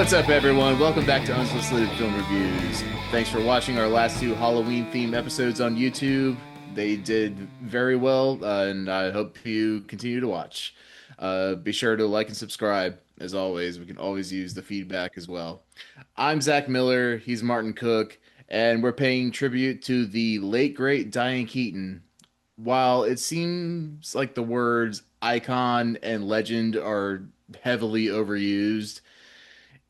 What's up, everyone? Welcome back to Unsolicited Film Reviews. Thanks for watching our last two Halloween-themed episodes on YouTube. They did very well, and I hope you continue to watch. Be sure to like and subscribe. As always, we can always use the feedback as well. I'm Zach Miller, he's Martin Cooke, and we're paying tribute to the late, great Diane Keaton. While it seems like the words icon and legend are heavily overused,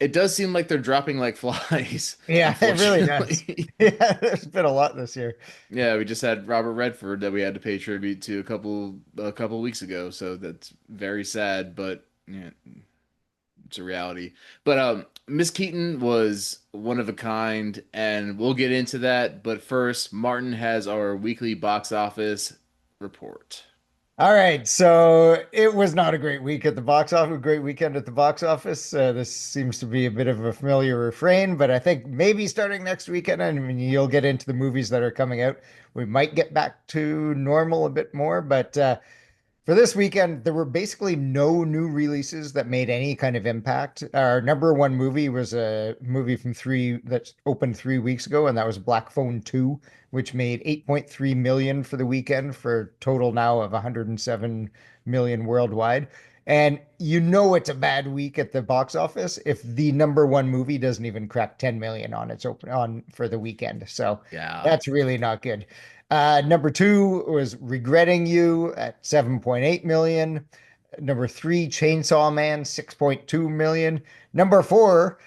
it does seem like they're dropping like flies, Yeah, it really does. unfortunately. Yeah, there's been a lot this year. Yeah, we just had Robert Redford that we had to pay tribute to a couple weeks ago, so that's very sad, but yeah, it's a reality. But Miss Keaton was one of a kind, and we'll get into that. But first, Martin has our weekly box office report. All right, so it was not a great week at the box office, a great weekend at the box office. This seems to be a bit of a familiar refrain, but I think maybe starting next weekend, I mean, you'll get into the movies that are coming out. We might get back to normal a bit more, but for this weekend, there were basically no new releases that made any kind of impact. Our number one movie was a movie from three that opened 3 weeks ago, and that was Black Phone 2, which made 8.3 million for the weekend for a total now of 107 million worldwide. And you know it's a bad week at the box office if the number one movie doesn't even crack 10 million on its open on for the weekend. So Yeah. that's really not good. Number two was Regretting You at 7.8 million. Number three, Chainsaw Man, 6.2 million. Number four,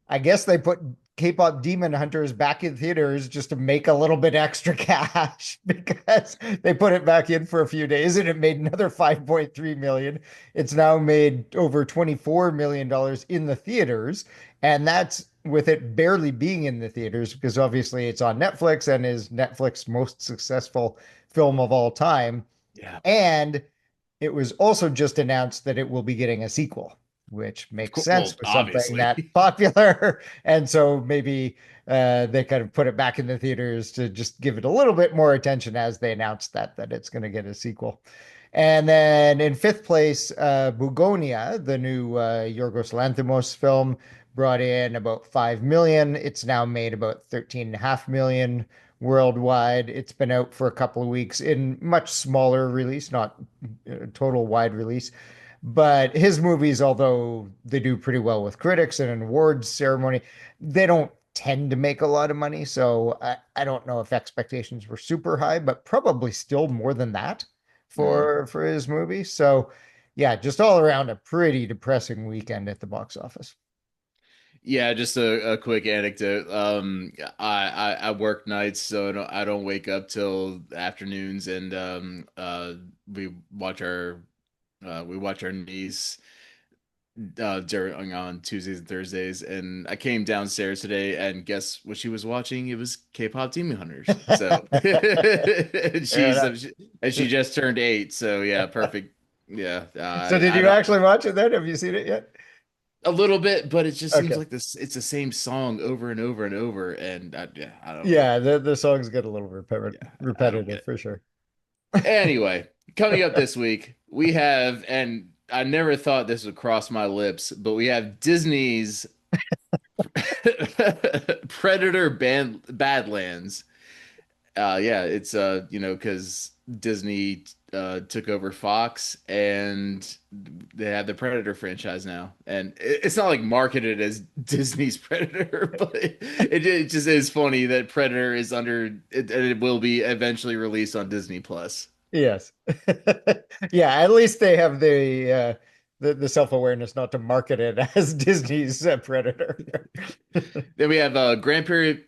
I guess they put K-pop Demon Hunters back in theaters just to make a little bit extra cash because they put it back in for a few days and it made another 5.3 million. It's now made over 24 million dollars in the theaters, and that's with it barely being in the theaters because obviously it's on Netflix and is Netflix's most successful film of all time. Yeah. And it was also just announced that it will be getting a sequel, which makes sense Well, with something that obviously. popular. And so maybe they kind of put it back in the theaters to just give it a little bit more attention as they announced that it's going to get a sequel. And then in fifth place, Bugonia, the new Yorgos Lanthimos film, brought in about 5 million. It's now made about 13.5 million worldwide. It's been out for a couple of weeks in much smaller release, not total wide release. But his movies, although they do pretty well with critics and an awards ceremony, they don't tend to make a lot of money. So I don't know if expectations were super high, but probably still more than that Mm. for his movie. So yeah, just all around a pretty depressing weekend at the box office. Yeah, just a quick anecdote. I work nights, so I don't wake up till afternoons, and we watch our niece during on Tuesdays and Thursdays, and I came downstairs today, and guess what she was watching? It was K-pop Demon Hunters. So and Fair she's enough. and she just turned 8, so yeah, perfect. Yeah, So did I you don't. actually watch it then? Have you seen it yet? A little bit, but it just seems Okay. like this. It's the same song over and over and over, and yeah, I don't know. Yeah, the songs get a little Yeah, I don't get repetitive it. for sure. Anyway, coming up this week, we have, and I never thought this would cross my lips, but we have Disney's Predator Badlands. Yeah, it's because Disney took over Fox and they have the Predator franchise now, and it's not like marketed as Disney's Predator, but it just is funny that Predator is under it, and it will be eventually released on Disney Plus. Yes. Yeah, at least they have the self-awareness not to market it as Disney's Predator. Then we have Grand Prix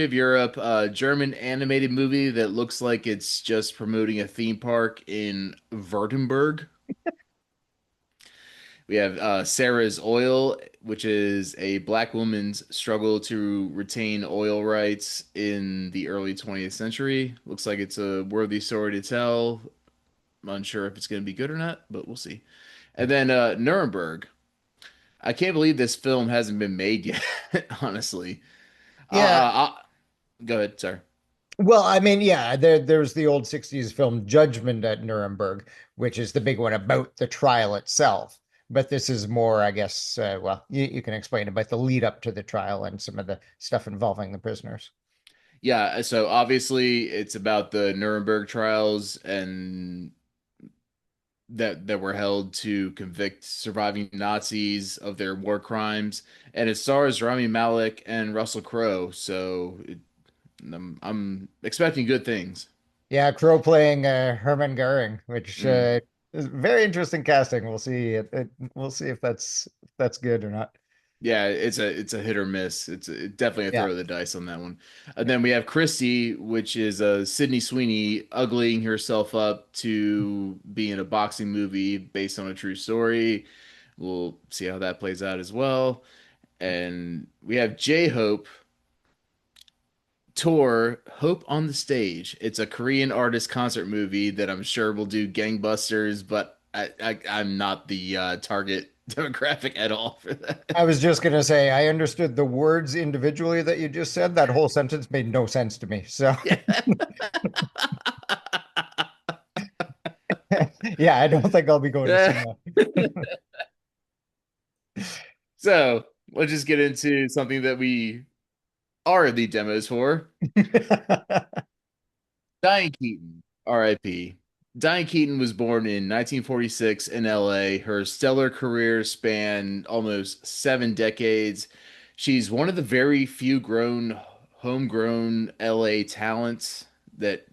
of Europe, German animated movie that looks like it's just promoting a theme park in Württemberg. We have Sarah's Oil, which is a black woman's struggle to retain oil rights in the early 20th century. Looks like it's a worthy story to tell. I'm unsure if it's going to be good or not, but we'll see. And then Nuremberg. I can't believe this film hasn't been made yet, honestly. Yeah. Go ahead, sir. Well, I mean, yeah, there's the old 60s film Judgment at Nuremberg, which is the big one about the trial itself. but this is more, I guess, well, you can explain about the lead up to the trial and some of the stuff involving the prisoners. Yeah, so obviously it's about the Nuremberg trials and that were held to convict surviving Nazis of their war crimes, and it stars Rami Malek and Russell Crowe. I'm expecting good things. Yeah, Crow playing Hermann Goering, which Mm. is very interesting casting. We'll see. We'll see if that's good or not. Yeah, it's a hit or miss. Definitely a Yeah. throw of the dice on that one. And then we have Christie, which is Sydney Sweeney uglying herself up to be in a boxing movie based on a true story. We'll see how that plays out as well. And we have J Hope tour Hope on the Stage. It's a Korean artist concert movie that I'm sure will do gangbusters, but I'm not the target demographic at all for that. I was just gonna say I understood the words individually that you just said. That whole sentence made no sense to me. So Yeah. yeah, I don't think I'll be going to see So let's just get into something that we are the demos for. that. Diane Keaton, RIP. Diane Keaton was born in 1946 in LA. Her stellar career spanned almost 7 decades. She's one of the very few homegrown LA talents that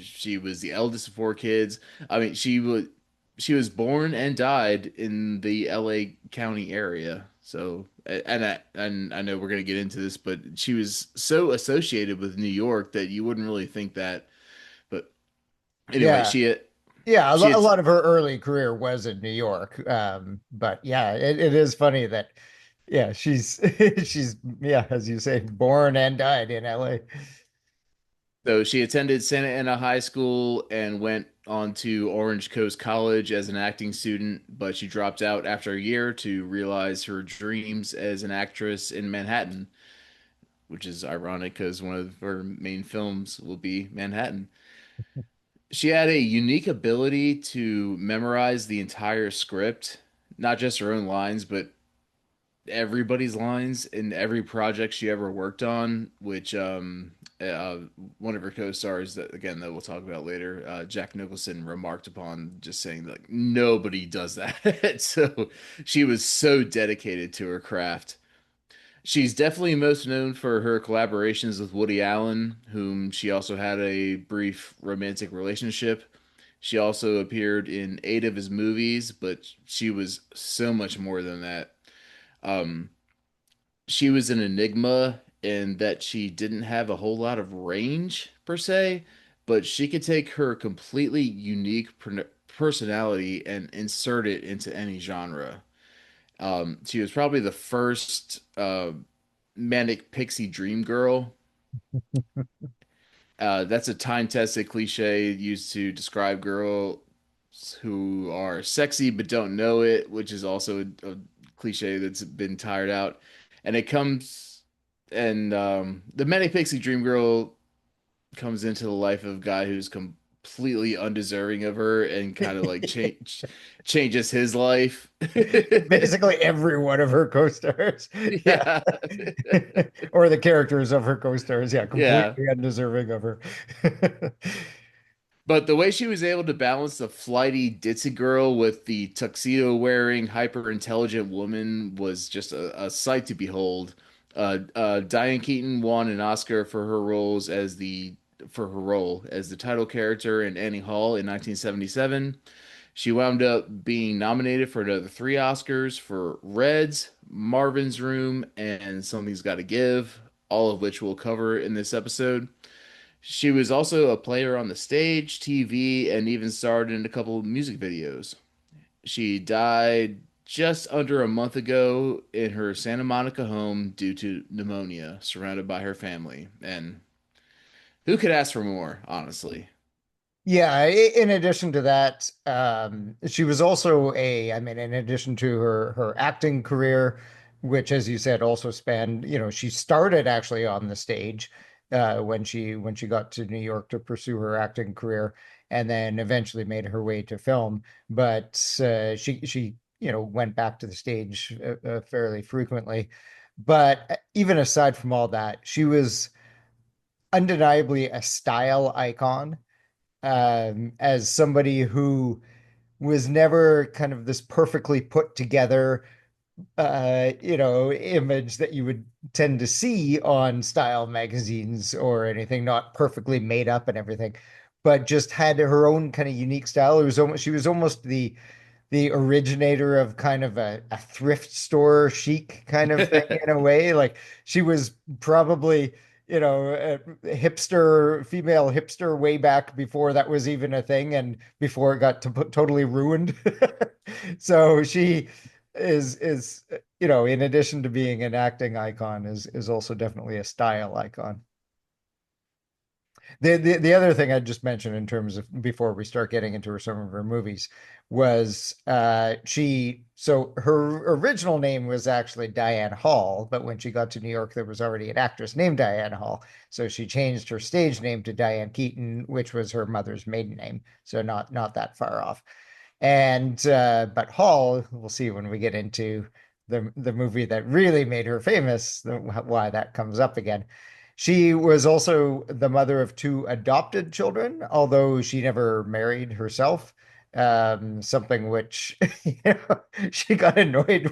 she was the eldest of 4 kids. I mean, she was born and died in the LA County area. So, and I know we're gonna get into this, but she was so associated with New York that you wouldn't really think that. But anyway, Yeah. Yeah, she a had lot of her early career was in New York. But yeah, it is funny that yeah, she's she's yeah, as you say, born and died in LA. so she attended Santa Ana High School and went on to Orange Coast College as an acting student, but she dropped out after a year to realize her dreams as an actress in Manhattan, which is ironic because one of her main films will be Manhattan. She had a unique ability to memorize the entire script, not just her own lines, but everybody's lines in every project she ever worked on, which uh one of her co-stars that we'll talk about later, Jack Nicholson remarked upon, just saying like nobody does that. So she was so dedicated to her craft. She's definitely most known for her collaborations with Woody Allen, whom she also had a brief romantic relationship. She also appeared in 8 of his movies, but she was so much more than that. Um, she was an enigma in that she didn't have a whole lot of range per se, but she could take her completely unique personality and insert it into any genre. She was probably the first manic pixie dream girl. That's a time-tested cliche used to describe girls who are sexy but don't know it, which is also a cliche that's been tired out. And it comes, and the manic pixie dream girl comes into the life of a guy who's completely undeserving of her and kind of like changes his life. Basically every one of her co-stars. Yeah. Yeah. Or the characters of her co-stars, yeah, Yeah. completely undeserving of her. But the way she was able to balance the flighty ditzy girl with the tuxedo wearing hyper intelligent woman was just a sight to behold. Diane Keaton won an Oscar for her role as the title character in Annie Hall in 1977. She wound up being nominated for another 3 Oscars for Reds, Marvin's Room, and Something's Gotta Give, all of which we'll cover in this episode. She was also a player on the stage, TV, and even starred in a couple of music videos. She died just under a month ago in her Santa Monica home due to pneumonia, surrounded by her family. And who could ask for more, honestly? Yeah, in addition to that, she was also I mean, in addition to her acting career, which, as you said, also spanned, she started actually on the stage when she got to New York to pursue her acting career, and then eventually made her way to film. But went back to the stage fairly frequently. But even aside from all that, she was undeniably a style icon, as somebody who was never kind of this perfectly put together image that you would tend to see on style magazines or anything, not perfectly made up and everything, but just had her own kind of unique style. She was almost the originator of kind of a thrift store chic kind of thing in a way. Like she was probably, a hipster, female hipster way back before that was even a thing and before it got totally ruined. So she is, in addition to being an acting icon, is also definitely a style icon. The other thing I just mentioned in terms of before we start getting into some of her movies was her original name was actually Diane Hall, but when she got to New York, there was already an actress named Diane Hall. So she changed her stage name to Diane Keaton, which was her mother's maiden name. So not that far off. And but Hall, we'll see when we get into the movie that really made her famous, why that comes up again. She was also the mother of two adopted children, although she never married herself. Something which she got annoyed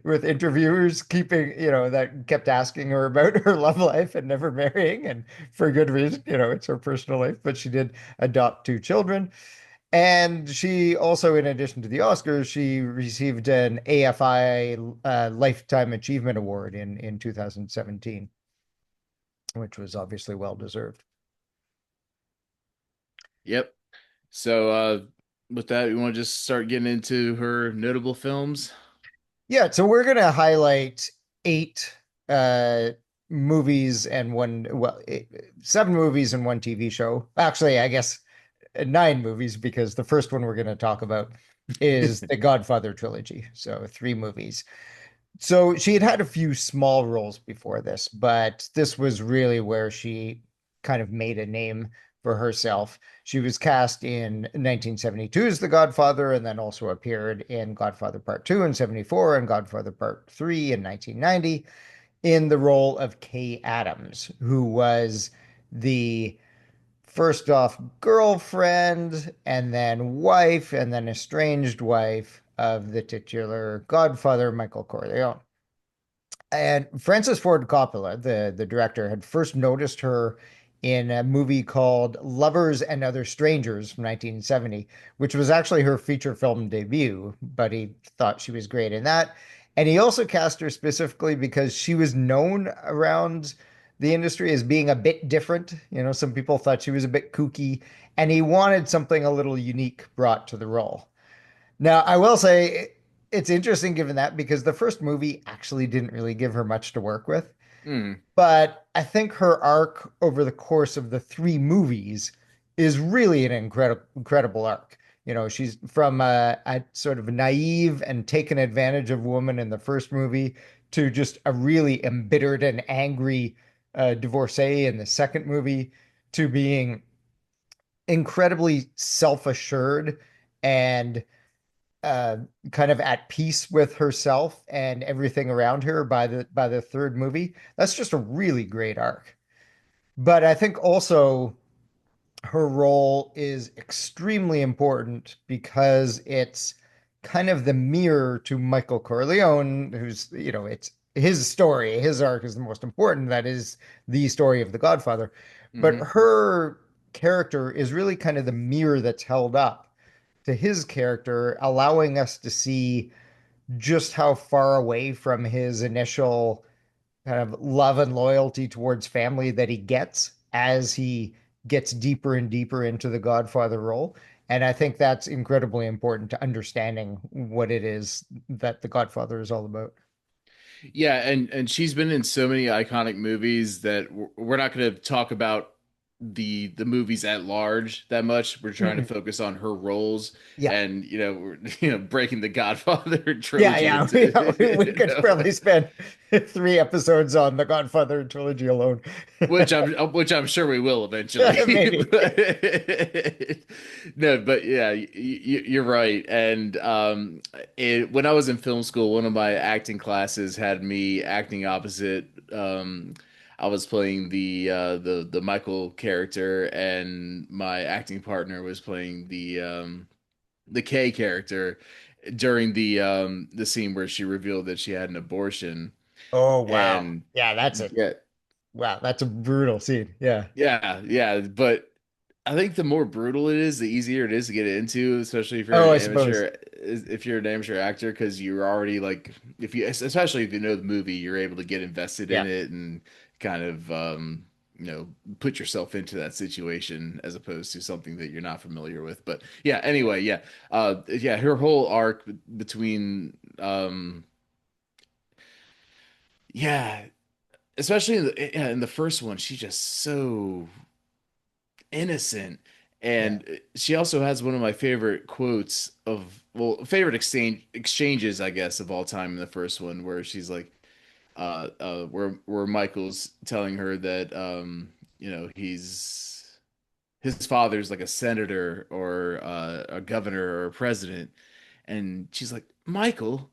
with interviewers keeping, that kept asking her about her love life and never marrying, and for good reason, it's her personal life, but she did adopt two children. And she also, in addition to the Oscars, she received an AFI Lifetime Achievement Award in 2017, which was obviously well deserved. Yep. So with that, we want to just start getting into her notable films. Yeah, so we're going to highlight eight uh, movies and seven movies and one TV show. Actually, I guess nine movies because the first one we're going to talk about is the Godfather trilogy. So three movies. So she had had a few small roles before this, but this was really where she kind of made a name for herself. She was cast in 1972 as The Godfather and then also appeared in Godfather Part 2 in 74 and Godfather Part 3 in 1990 in the role of Kay Adams, who was the first off girlfriend and then wife and then estranged wife of the titular Godfather, Michael Corleone. And Francis Ford Coppola, the director, had first noticed her in a movie called Lovers and Other Strangers from 1970, which was actually her feature film debut, but he thought she was great in that. And he also cast her specifically because she was known around the industry as being a bit different. Some people thought she was a bit kooky, and he wanted something a little unique brought to the role. Now, I will say it's interesting given that because the first movie actually didn't really give her much to work with. Hmm. But I think her arc over the course of the three movies is really an incredible arc. She's from a sort of naive and taken advantage of woman in the first movie to just a really embittered and angry divorcee in the second movie to being incredibly self-assured and uh, kind of at peace with herself and everything around her by the third movie. That's just a really great arc. But I think also her role is extremely important because it's kind of the mirror to Michael Corleone, who's, it's his story, his arc is the most important. That is the story of The Godfather. But Hmm. her character is really kind of the mirror that's held up to his character, allowing us to see just how far away from his initial kind of love and loyalty towards family that he gets as he gets deeper and deeper into the Godfather role. And I think that's incredibly important to understanding what it is that the Godfather is all about. Yeah, and she's been in so many iconic movies that we're not going to talk about the movies at large that much. We're trying to Mhm. focus on her roles, Yeah. and we're breaking the Godfather Yeah, trilogy yeah, into we could probably spend 3 episodes on the Godfather trilogy alone. which I'm sure we will eventually. Maybe. But no, but yeah, you're right. And when I was in film school, one of my acting classes had me acting opposite. I was playing the Michael character, and my acting partner was playing the K character during the scene where she revealed that she had an abortion. Oh, wow. And Yeah, yeah, that's a brutal scene. Yeah. yeah, but I think the more brutal it is, the easier it is to get into, especially Oh, I suppose. if you're an amateur actor, because you're already like, if you, especially if you know the movie, you're able to get invested in Yeah. it and kind of, you know, put yourself into that situation as opposed to something that you're not familiar with. But yeah, anyway, yeah, her whole arc between, yeah, especially in the first one, she's just so innocent. Yeah. And she also has one of my favorite quotes of, well, favorite exchanges, I guess, of all time in the first one, where she's like, where Michael's telling her that, his father's like a senator or a governor or a president, and she's like, Michael,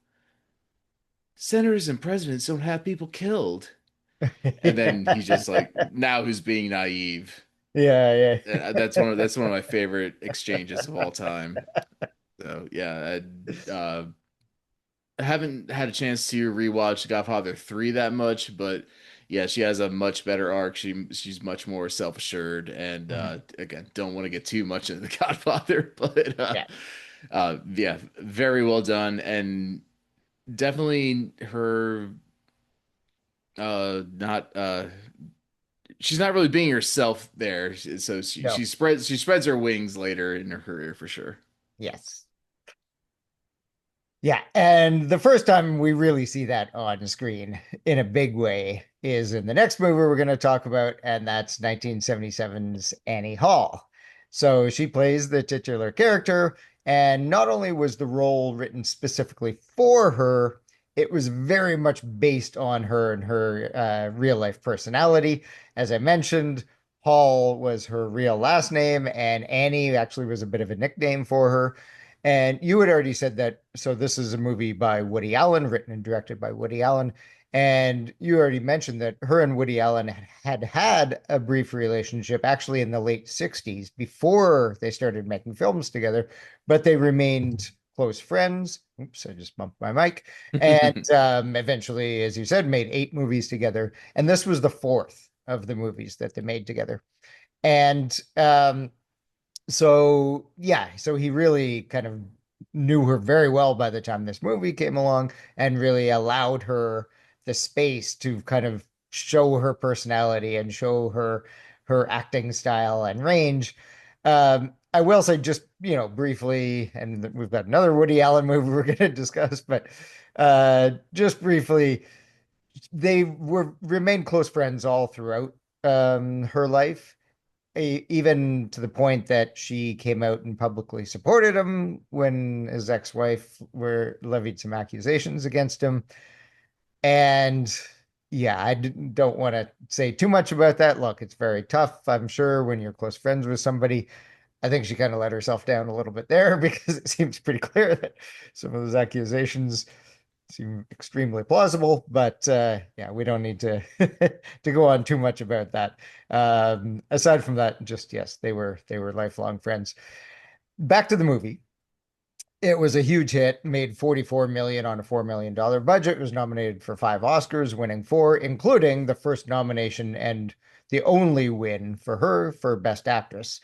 senators and presidents don't have people killed. And then he's just like, now who's being naive? Yeah, That's one of my favorite exchanges of all time. So yeah, I haven't had a chance to rewatch Godfather 3 that much, but yeah, she has a much better arc. She's much more self-assured, and yeah. again, don't want to get too much into the Godfather, but Yeah. yeah, very well done, and definitely her not she's not really being herself there. So No. she spreads her wings later in her career for sure. Yes. Yeah, and the first time we really see that on screen in a big way is in the next movie we're going to talk about, and that's 1977's Annie Hall. So she plays the titular character, and not only was the role written specifically for her, it was very much based on her and her real life personality. As I mentioned, Hall was her real last name, and Annie actually was a bit of a nickname for her. And you had already said that. So this is a movie by Woody Allen, written and directed by Woody Allen. And you already mentioned that her and Woody Allen had a brief relationship actually in the late 60s before they started making films together, but they remained close friends. Oops, I just bumped my mic. And eventually, as you said, made 8 movies together. And this was the fourth of the movies that they made together. And so yeah, so he really kind of knew her very well by the time this movie came along and really allowed her the space to kind of show her personality and show her acting style and range. I will say just, briefly, and we've got another Woody Allen movie we're going to discuss, but just briefly, they were remained close friends all throughout her life, even to the point that she came out and publicly supported him when his ex-wife were levied some accusations against him. And yeah, don't want to say too much about that. Look, it's very tough, I'm sure, when you're close friends with somebody. I think she kind of let herself down a little bit there because it seems pretty clear that some of those accusations seem extremely plausible, but yeah, we don't need to to go on too much about that. Aside from that, just yes, they were lifelong friends. Back to the movie. It was a huge hit, made 44 million on a $4 million budget, was nominated for 5 Oscars, winning 4, including the first nomination and the only win for her for Best Actress.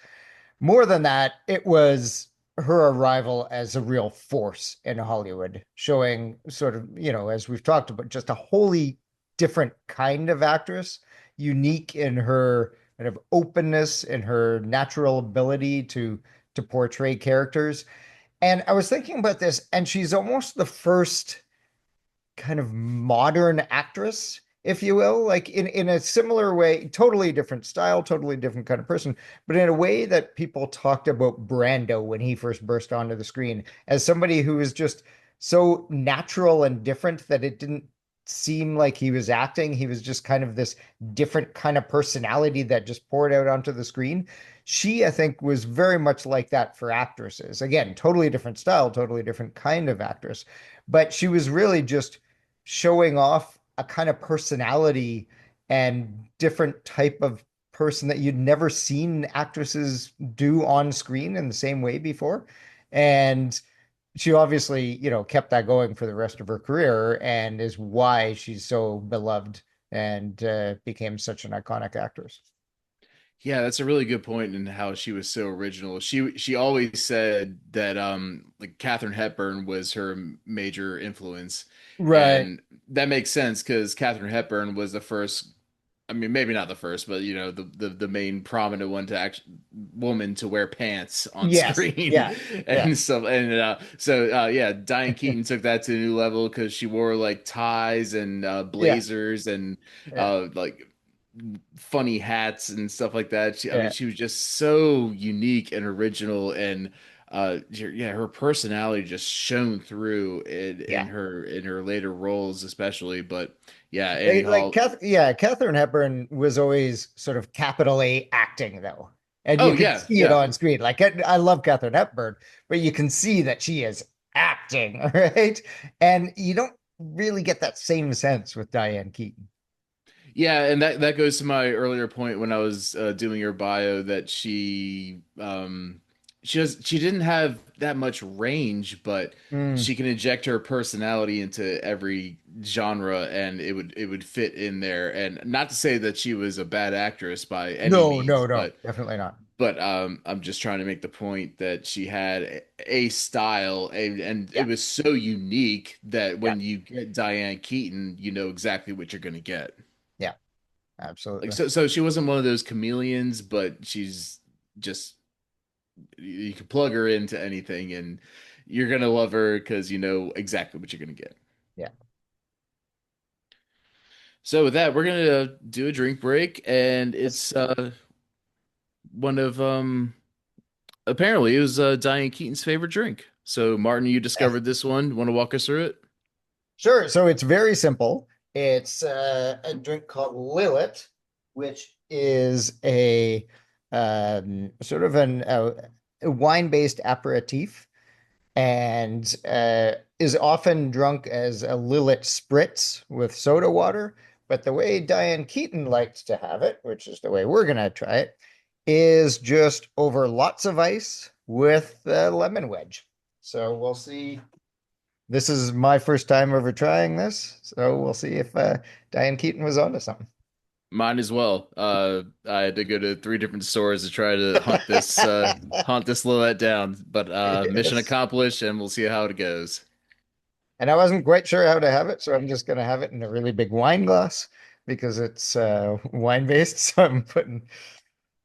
More than that, it was her arrival as a real force in Hollywood, showing sort of, as we've talked about, just a wholly different kind of actress, unique in her kind of openness and her natural ability to portray characters. And I was thinking about this, and she's almost the first kind of modern actress if you will, like in a similar way, totally different style, totally different kind of person, but in a way that people talked about Brando when he first burst onto the screen as somebody who was just so natural and different that it didn't seem like he was acting. He was just kind of this different kind of personality that just poured out onto the screen. She, I think, was very much like that for actresses. Again, totally different style, totally different kind of actress, but she was really just showing off a kind of personality and different type of person that you'd never seen actresses do on screen in the same way before. And she obviously, kept that going for the rest of her career and is why she's so beloved and became such an iconic actress. Yeah, that's a really good point in how she was so original. She always said that like Katharine Hepburn was her major influence. Right. And that makes sense because Katharine Hepburn was the first, I mean maybe not the first, but the main prominent one to act woman to wear pants on Yes. screen Yeah. Yeah. and stuff. And yeah, Diane Keaton took that to a new level because she wore like ties and Yeah. blazers and Yeah. like funny hats and stuff like that. I mean, Yeah. she was just so unique and original, and yeah, her personality just shone through Yeah. in her later roles, especially. But yeah, Annie Like Hall. Katharine Hepburn was always sort of capital A acting though. And Oh you can yeah, see it yeah. on screen. Like I love Katharine Hepburn, but you can see that she is acting, right? And you don't really get that same sense with Diane Keaton. Yeah, and that goes to my earlier point when I was doing her bio that she didn't have that much range, but Mm. she can inject her personality into every genre and it would fit in there. And not to say that she was a bad actress by any No, means, no, no, definitely not. but I'm just trying to make the point that she had a style and it Yeah, was so unique that yeah, when you get Diane Keaton, you know exactly what you're going to get. yeah, Like absolutely. so she wasn't one of those chameleons, but she's just you can plug her into anything and you're gonna love her because you know exactly what you're gonna get. Yeah. So with that, we're gonna do a drink break, and Yes. it's one of apparently it was Diane Keaton's favorite drink. So Martin, you Yes. discovered this one. Want to walk us through it? Sure. So it's very simple. It's a drink called Lillet, which is a sort of a wine-based aperitif and is often drunk as a Lillet spritz with soda water. But the way Diane Keaton likes to have it, which is the way we're going to try it, is just over lots of ice with a lemon wedge. So we'll see. This is my first time ever trying this. So we'll see if Diane Keaton was onto something. Mine as well. I had to go to three different stores to try to hunt this Lillet down, but mission Yes. accomplished, and we'll see how it goes. And I wasn't quite sure how to have it, so I'm just going to have it in a really big wine glass because it's wine based. So I'm putting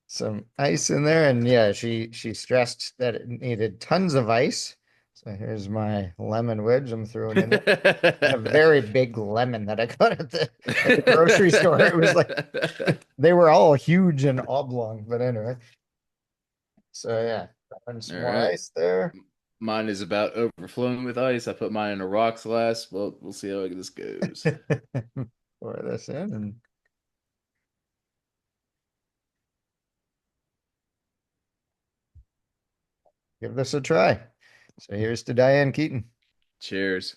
some ice in there. And yeah, she stressed that it needed tons of ice. So here's my lemon wedge I'm throwing in there. And a very big lemon that I got at the grocery store. It was like they were all huge and oblong, but anyway. So yeah, and All some more right. ice there. Mine is about overflowing with ice. I put mine in a rocks glass. Well, we'll see how this goes. Pour this in and give this a try. So here's to Diane Keaton. Cheers.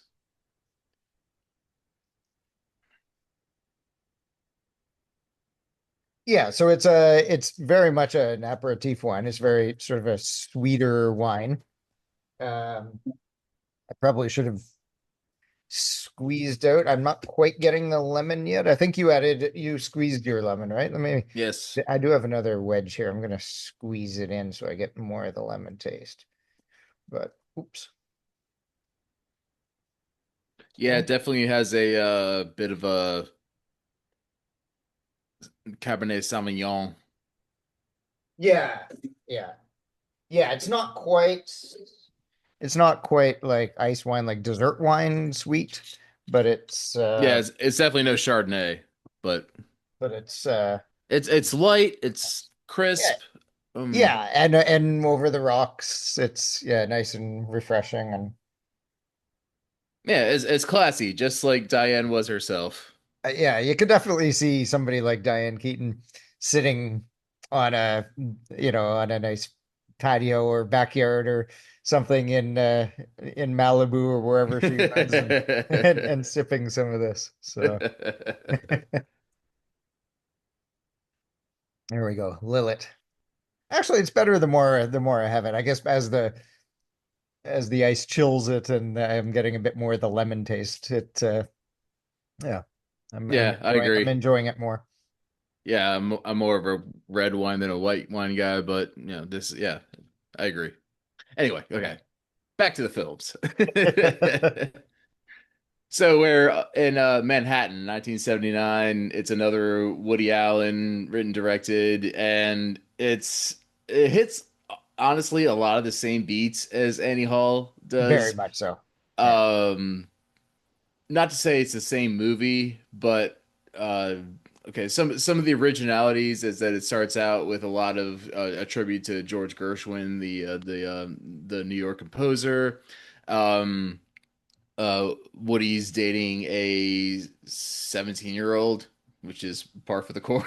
Yeah, so it's very much an aperitif wine. It's very sort of a sweeter wine. I probably should have squeezed out. I'm not quite getting the lemon yet. I think you squeezed your lemon, right? Let me Yes. I do have another wedge here. I'm gonna squeeze it in so I get more of the lemon taste. But oops. Yeah, Okay. it definitely has a bit of a Cabernet Sauvignon. Yeah. Yeah. Yeah, it's not quite like ice wine, like dessert wine sweet, but it's Yeah, it's definitely no Chardonnay. but but it's it's light, it's yeah, crisp. yeah, and over the rocks, it's yeah, nice and refreshing and Yeah, it's classy, just like Diane was herself. yeah, you could definitely see somebody like Diane Keaton sitting on a on a nice patio or backyard or something in Malibu or wherever she was and sipping some of this. So there we go. Lillet. Actually, it's better the more I have it. I guess as the ice chills it and I'm getting a bit more of the lemon taste. Yeah. I'm Yeah, I enjoying I'm agree. enjoying it more. Yeah, I'm more of a red wine than a white wine guy, but this, yeah, I agree. Anyway, okay, back to the films. So we're in Manhattan, 1979. It's another Woody Allen written, directed, and it hits honestly a lot of the same beats as Annie Hall Very does. much so. Yeah. Um, Not to say it's the same movie, but uh, okay, some of the originalities is that it starts out with a lot of a tribute to George Gershwin, the New York composer. Um, Woody's dating a 17-year-old, which is par for the course.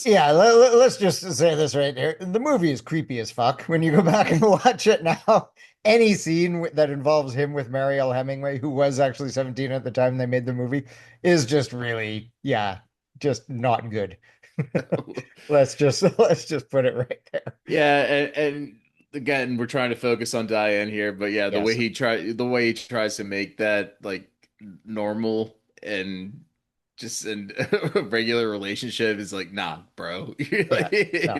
Yeah, let's just say this right here. The movie is creepy as fuck when you go back and watch it now. Any scene that involves him with Mariel Hemingway, who was actually 17 at the time they made the movie, is just really, yeah, just not good. Let's just put it right there. Yeah, and again, we're trying to focus on Diane here, but yeah, Yes. the way he tries to make that like normal and just in a regular relationship is like, nah, bro. Yeah. No.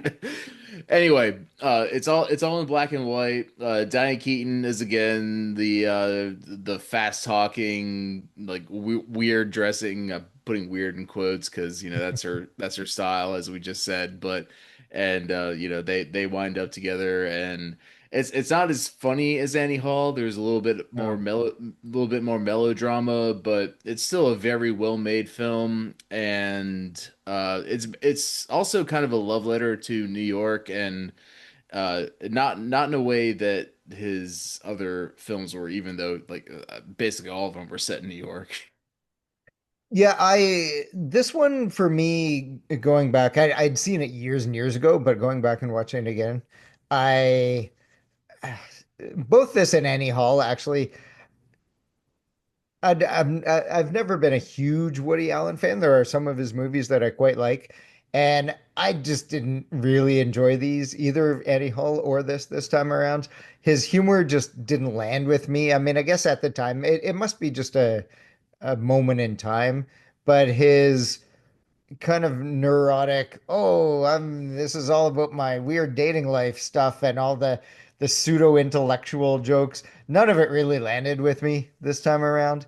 Anyway, it's all in black and white. Diane Keaton is again the fast talking, like weird dressing. I'm putting weird in quotes because that's her style, as we just said. But and they wind up together, and it's not as funny as Annie Hall. There's No. a little bit more melodrama, but it's still a very well made film, and it's also kind of a love letter to New York, and not in a way that his other films were, even though like basically all of them were set in New York. Yeah, I this one for me going back, I'd seen it years and years ago, but going back and watching it again, I both this and Annie Hall actually. I've never been a huge Woody Allen fan. There are some of his movies that I quite like, and I just didn't really enjoy these either Eddie Hall or this time around. His humor just didn't land with me. I mean, I guess at the time it must be just a moment in time, but his kind of neurotic, oh, this is all about my weird dating life stuff and all the pseudo intellectual jokes. None of it really landed with me this time around.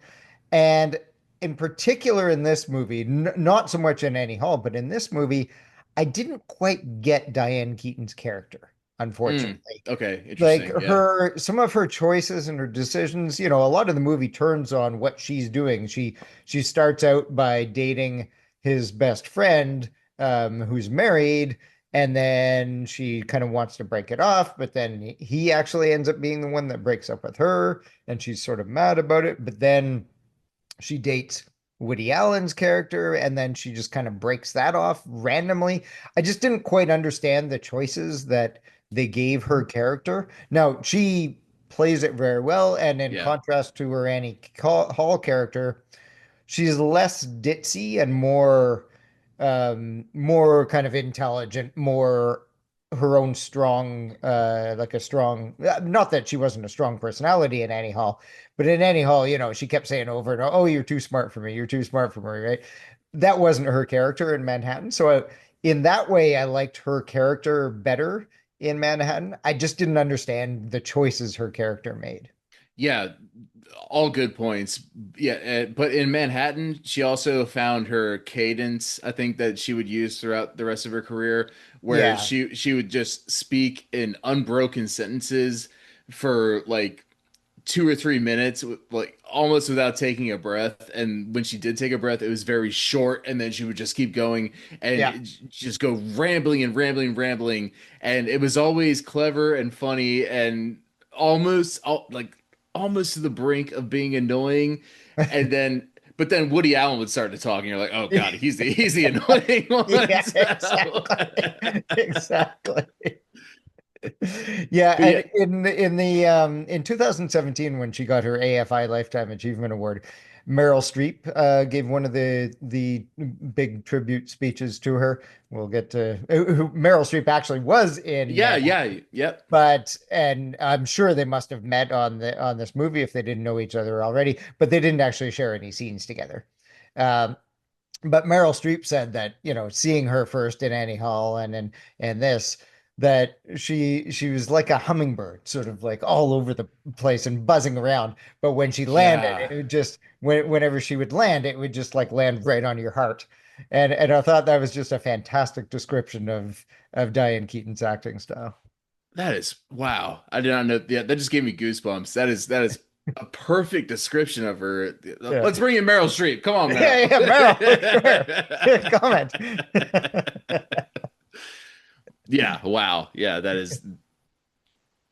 And in particular in this movie, not so much in Annie Hall, but in this movie, I didn't quite get Diane Keaton's character, Mm, unfortunately. okay, Like interesting. Yeah. some of her choices and her decisions, a lot of the movie turns on what she's doing. She starts out by dating his best friend, who's married, and then she kind of wants to break it off, but then he actually ends up being the one that breaks up with her, and she's sort of mad about it. But then she dates Woody Allen's character, and then she just kind of breaks that off randomly. I just didn't quite understand the choices that they gave her character. Now, she plays it very well, and in Yeah. contrast to her Annie Hall character, she's less ditzy and more kind of intelligent, more her own strong like a strong, not that she wasn't a strong personality in Annie Hall, but in Annie Hall, she kept saying over and over, oh, you're too smart for me, you're too smart for me, right? That wasn't her character in Manhattan. So in that way I liked her character better in Manhattan. I just didn't understand the choices her character made. Yeah, all good points. Yeah, but in Manhattan, she also found her cadence, I think, that she would use throughout the rest of her career, where Yeah. she would just speak in unbroken sentences for like 2 or 3 minutes, like almost without taking a breath. And when she did take a breath, it was very short, and then she would just keep going and Yeah. just go rambling and rambling and rambling. And it was always clever and funny and like almost to the brink of being annoying. And then, but then Woody Allen would start to talk, and you're like, oh God, he's the annoying one. Yeah, So, exactly. Exactly. Yeah, but yeah, and in 2017 when she got her AFI Lifetime Achievement Award, Meryl Streep gave one of the big tribute speeches to her. We'll get to who Meryl Streep actually was in, yeah, yep. but and I'm sure they must have met on this movie if they didn't know each other already, but they didn't actually share any scenes together. Um, but Meryl Streep said that, seeing her first in Annie Hall and this, that she was like a hummingbird, sort of like all over the place and buzzing around. But when she landed, Yeah. it would just whenever she would land, it would just like land right on your heart. And I thought that was just a fantastic description of Diane Keaton's acting style. That is wow. I did not know. Yeah, that just gave me goosebumps. That is a perfect description of her. Yeah. Let's bring in Meryl Streep. Come on, Yeah, yeah, Meryl, sure. Comment. Yeah, wow. Yeah, that is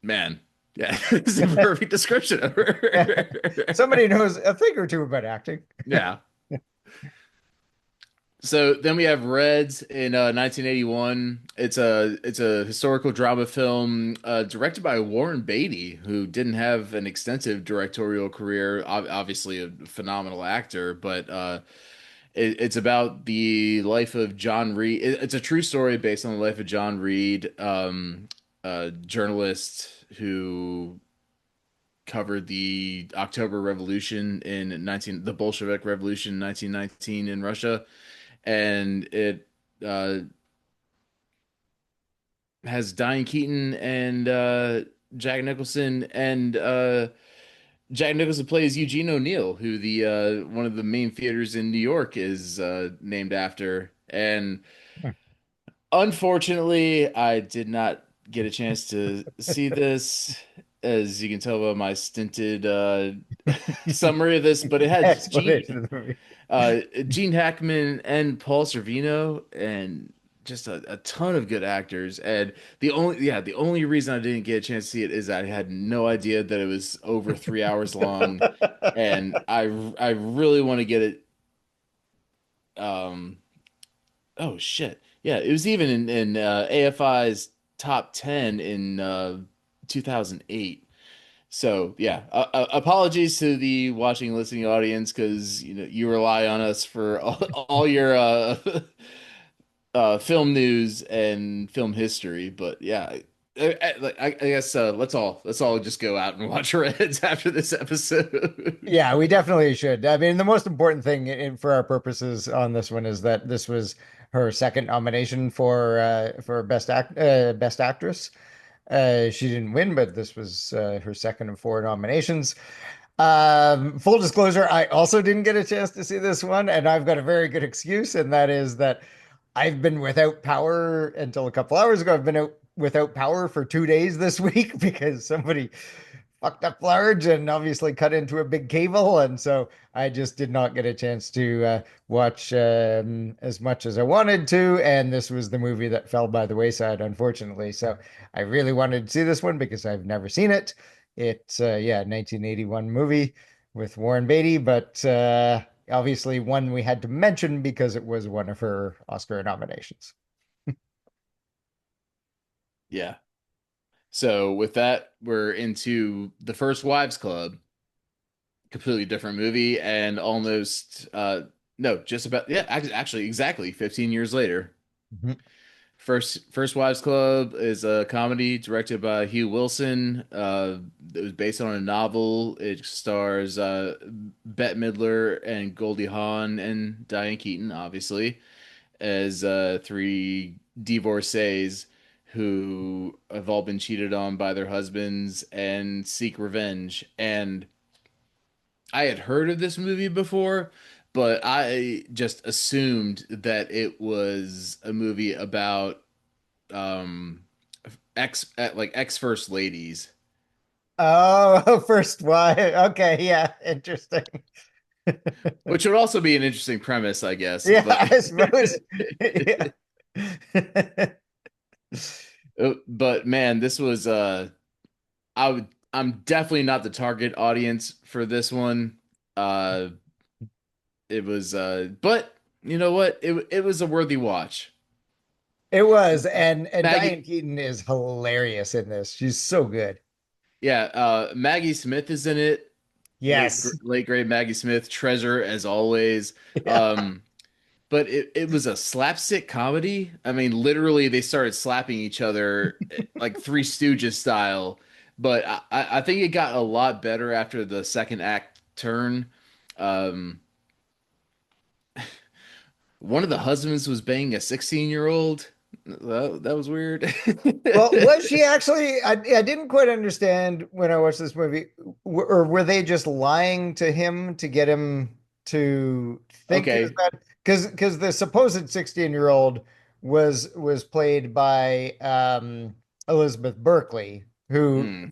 man. Yeah, it's a perfect description of her. Somebody knows a thing or two about acting. Yeah. So then we have Reds in 1981. It's a historical drama film directed by Warren Beatty, who didn't have an extensive directorial career. Obviously, a phenomenal actor, but it's about the life of John Reed. It's a true story based on the life of John Reed, a journalist who covered the October Revolution the Bolshevik Revolution in 1919 in Russia, and it uh, has Diane Keaton and Jack Nicholson, and Jack Nicholson plays Eugene O'Neill, who the one of the main theaters in New York is named after. And unfortunately, I did not get a chance to see this, as you can tell by my stinted summary of this. But it has Explanation of the movie. Gene Hackman and Paul Sorvino, and just a ton of good actors. And the only reason I didn't get a chance to see it is I had no idea that it was over 3 hours long, and I really want to get it. Um, oh shit, yeah, it was even in AFI's top 10 in 2008. So yeah, apologies to the watching and listening audience, because you rely on us for all your film news and film history. But yeah, I guess let's all just go out and watch Reds after this episode. Yeah, we definitely should. I mean, the most important thing for our purposes on this one is that this was her second nomination for best actress. She didn't win, but this was her second of four nominations. Full disclosure, I also didn't get a chance to see this one, and I've got a very good excuse, and that is that I've been without power until a couple hours ago. I've been out without power for 2 days this week because somebody fucked up large and obviously cut into a big cable. And so I just did not get a chance to watch as much as I wanted to. And this was the movie that fell by the wayside, unfortunately. So I really wanted to see this one because I've never seen it. It's, yeah, 1981 movie with Warren Beatty, but obviously one we had to mention because it was one of her Oscar nominations. Yeah. So with that, we're into The First Wives Club, completely different movie, and almost no, just about yeah, actually exactly 15 years later. Mhm. First Wives Club is a comedy directed by Hugh Wilson. It was based on a novel. It stars Bette Midler and Goldie Hawn and Diane Keaton, obviously, as three divorcees who have all been cheated on by their husbands and seek revenge. And I had heard of this movie before, but I just assumed that it was a movie about um ex like ex first ladies. Oh, first wife. Okay, yeah, interesting. which would also be an interesting premise, I guess. Yeah, But I suppose. Yeah. but man, this was I'm definitely not the target audience for this one. Uh it was but you know what? It was a worthy watch. It was, and Diane Maggie, Keaton is hilarious in this. She's so good. yeah, Maggie Smith is in it. Yes. Late great Maggie Smith, treasure as always. Yeah. But it was a slapstick comedy. I mean, literally, they started slapping each other like Three Stooges style. But I think it got a lot better after the second act turn. Um, one of the husbands was banging a 16-year-old. That was weird. Well, was she actually? I didn't quite understand when I watched this movie, or were they just lying to him to get him to think it was Okay. that? Because the supposed 16-year-old was played by Elizabeth Berkley, who Hmm.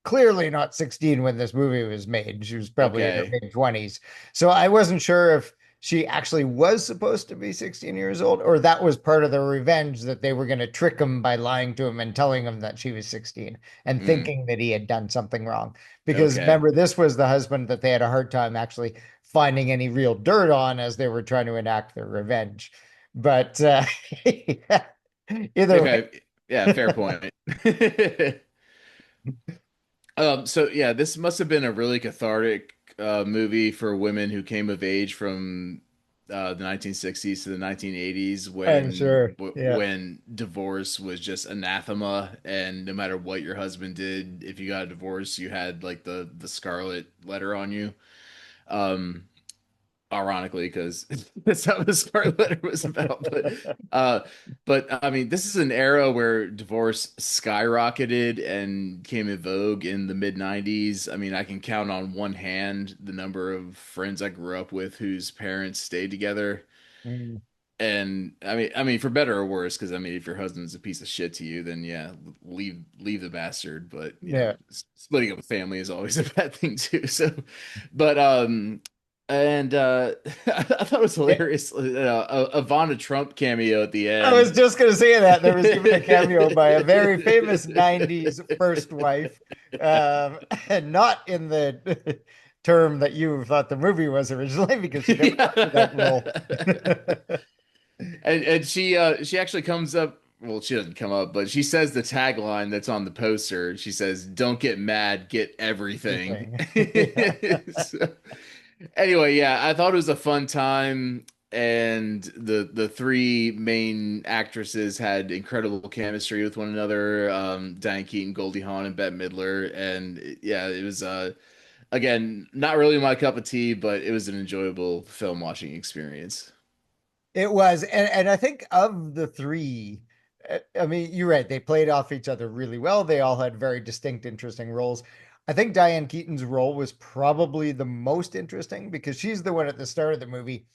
clearly not 16 when this movie was made. She was probably in her Okay. mid 20s. So I wasn't sure if she actually was supposed to be 16 years old or that was part of the revenge that they were going to trick him by lying to him and telling him that she was 16 and Hmm. thinking that he had done something wrong. Because Okay. remember, this was the husband that they had a hard time actually finding any real dirt on as they were trying to enact their revenge. But either way, Okay. Yeah, fair point. So yeah, this must have been a really cathartic movie for women who came of age from the 1960s to the 1980s I'm sure. Yeah. when divorce was just anathema, and no matter what your husband did, if you got a divorce, you had like the scarlet letter on you. Um, Ironically, because that's not what the Scarlet Letter was about. Uh, but I mean, this is an era where divorce skyrocketed and came in vogue in the mid '90s. I mean, I can count on one hand the number of friends I grew up with whose parents stayed together. Mm, And I mean, for better or worse, because I mean, if your husband's a piece of shit to you, then yeah, leave the bastard. But you know, yeah. splitting up a family is always a bad thing too. So, but and I thought it was hilarious. Ivana Trump cameo at the I was end. just going to say that there was given a cameo by a very famous 90s first wife, and not in the term that you thought the movie was originally because she never got to that role. Yeah. And she actually comes up. Well, she doesn't come up, but she says the tagline that's on the poster. She says, "Don't get mad, get everything." Everything. Yeah. So, anyway, yeah, I thought it was a fun time, and the three main actresses had incredible chemistry with one another. Diane Keaton, Goldie Hawn, and Bette Midler, and yeah, it was again not really my cup of tea, but it was an enjoyable film watching experience. It was, and I think of the three, I mean, you're right. They played off each other really well. They all had very distinct, interesting roles. I think Diane Keaton's role was probably the most interesting because she's the one at the start of the movie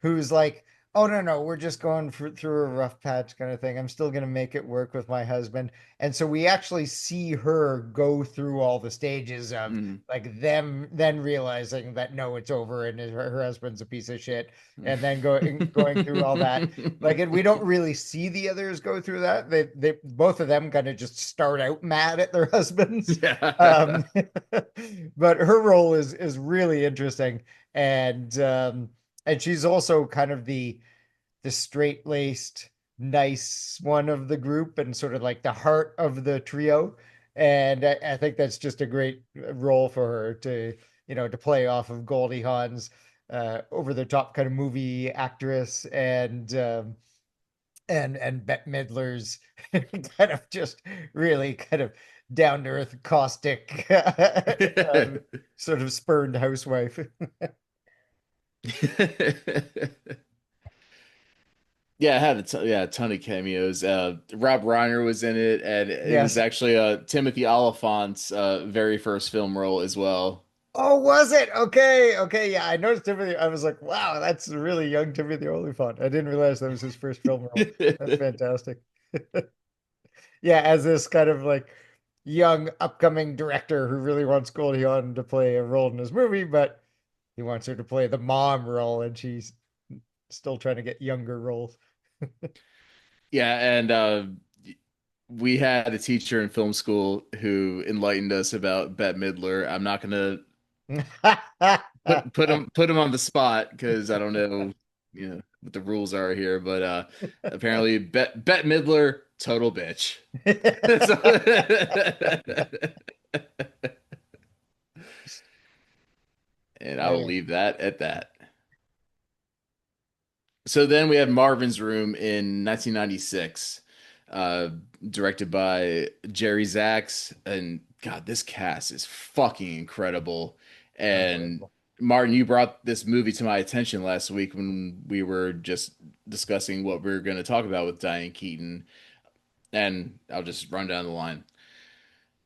who's like, "Oh no, no, we're just going through a rough patch kind of thing. I'm still going to make it work with my husband." And so we actually see her go through all the stages of Mhm. like them then realizing that no, it's over and her husband's a piece of shit, and then going through all that. Like, and we don't really see the others go through that. They both of them kind of just start out mad at their husbands. Yeah. Um, but her role is really interesting, and she's also kind of the straight-laced nice one of the group and sort of like the heart of the trio, and I think that's just a great role for her to to play off of Goldie Hawn's over the top kind of movie actress, and Bette Midler's kind of just really kind of down to earth caustic sort of spurned housewife. Yeah, it had a ton of cameos. Rob Reiner was in it, and it was Yes. actually Timothy Oliphant's very first film role as well. Oh, was it? Okay, okay, yeah. I noticed Timothy. I was like, wow, that's a really young Timothy Olyphant. I didn't realize that was his first film role. That's fantastic. Yeah, as this kind of like, young upcoming director who really wants Goldie Hawn to play a role in his movie, but he wants her to play the mom role, and she's still trying to get younger roles. Yeah, and we had a teacher in film school who enlightened us about Bette Midler. I'm not gonna put him on the spot because I don't know, what the rules are here, but apparently Bette Midler, total bitch. And I will I leave that at that. So then we had Marvin's Room in 1996, uh, directed by Jerry Zaks. And God, this cast is fucking incredible. And Unbelievable. Martin, you brought this movie to my attention last week when we were just discussing what we were going to talk about with Diane Keaton. And I'll just run down the line.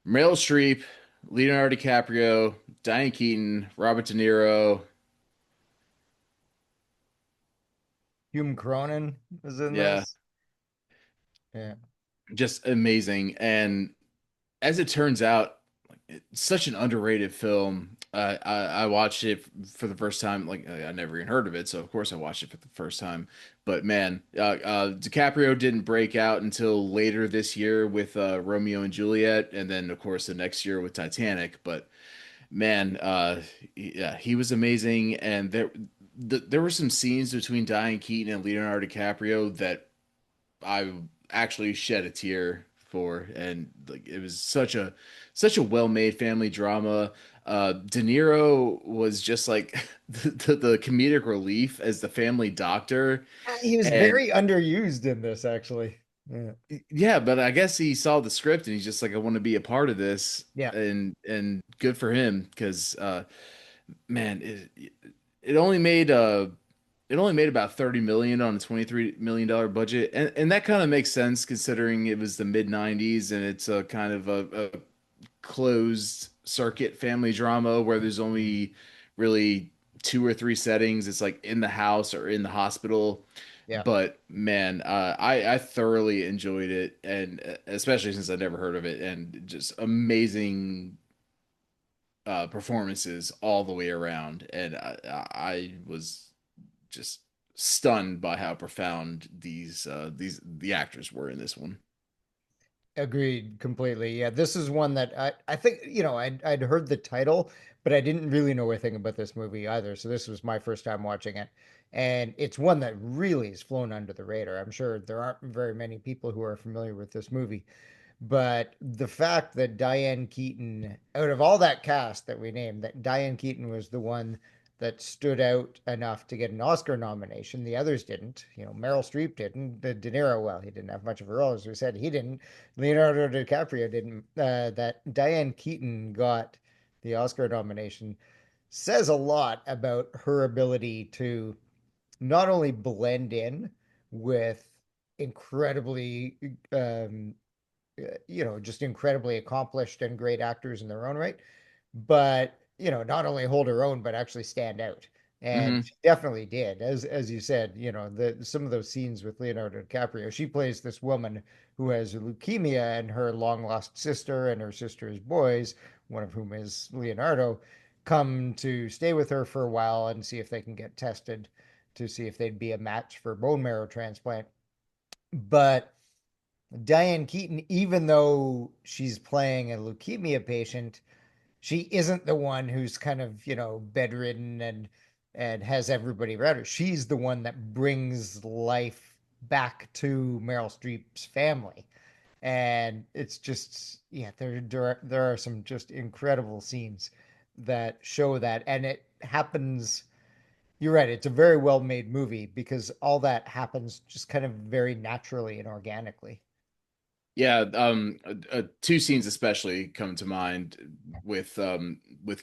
Meryl Streep, Leonardo DiCaprio, Diane Keaton, Robert De Niro. Hume Cronin was in Yeah, this. Yeah. just amazing. And as it turns out, it's such an underrated film. I watched it for the first time. Like I never even heard of it, so of course I watched it for the first time. But man, DiCaprio didn't break out until later this year with Romeo and Juliet, and then of course the next year with Titanic. But man, yeah, he was amazing, and there were some scenes between Diane Keaton and Leonardo DiCaprio that I actually shed a tear for, and like it was such a well-made family drama. De Niro was just like the comedic relief as the family doctor, He was and very underused in this, actually. Yeah. yeah, but I guess he saw the script and he's just like, I want to be a part of this, Yeah. and good for him because man, it only made it only made about 30 million on a 23 million dollar budget, and that kind of makes sense considering it was the mid 90s and it's a kind of a closed circuit family drama where there's only really two or three settings. It's like in the house or in the hospital. Yeah. But man, I thoroughly enjoyed it, and especially since I never heard of it, and just amazing performances all the way around. And I was just stunned by how profound these the actors were in this one. Agreed completely. Yeah, this is one that I think, I'd heard the title, but I didn't really know anything about this movie either. So this was my first time watching it. And it's one that really has flown under the radar. I'm sure there aren't very many people who are familiar with this movie. But the fact that Diane Keaton, out of all that cast that we named, that Diane Keaton was the one that stood out enough to get an Oscar nomination. The others didn't. Meryl Streep didn't. De Niro, well, he didn't have much of a role, as we said. He didn't. Leonardo DiCaprio didn't. That Diane Keaton got the Oscar nomination says a lot about her ability to not only blend in with incredibly just incredibly accomplished and great actors in their own right, but not only hold her own, but actually stand out. And Hmm. she definitely did. As you said, the some of those scenes with Leonardo DiCaprio, she plays this woman who has leukemia, and her long lost sister and her sister's boys, one of whom is Leonardo, come to stay with her for a while and see if they can get tested to see if they'd be a match for bone marrow transplant. But Diane Keaton, even though she's playing a leukemia patient, she isn't the one who's kind of, bedridden and has everybody around her. She's the one that brings life back to Meryl Streep's family. And it's just, yeah, there are some just incredible scenes that show that. And it happens, you're right, it's a very well made movie because all that happens just kind of very naturally and organically. Yeah, two scenes especially come to mind with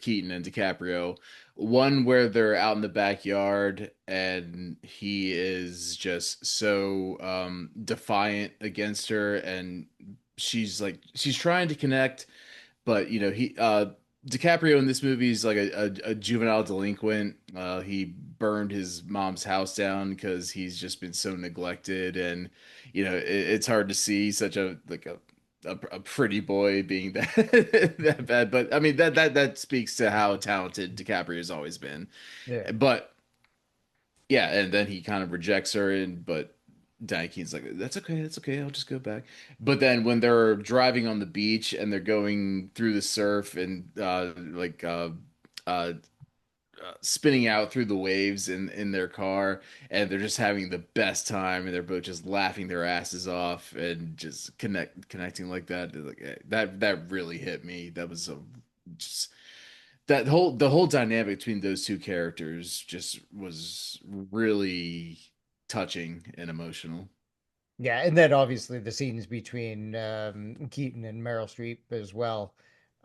Keaton and DiCaprio. One where they're out in the backyard and he is just so defiant against her, and she's trying to connect, but he DiCaprio in this movie is like a juvenile delinquent. He burned his mom's house down because he's just been so neglected, and it's hard to see such a like a pretty boy being that that bad. But I mean that speaks to how talented DiCaprio has always been. Yeah. But yeah, and then he kind of rejects her, and but Diane Keaton's like, that's okay, I'll just go back. But then when they're driving on the beach and they're going through the surf and uh, spinning out through the waves in their car, and they're just having the best time, and they're both just laughing their asses off and just connecting like that. Like that really hit me. That was a just the whole dynamic between those two characters just was really touching and emotional. Yeah, and then obviously the scenes between Keaton and Meryl Streep as well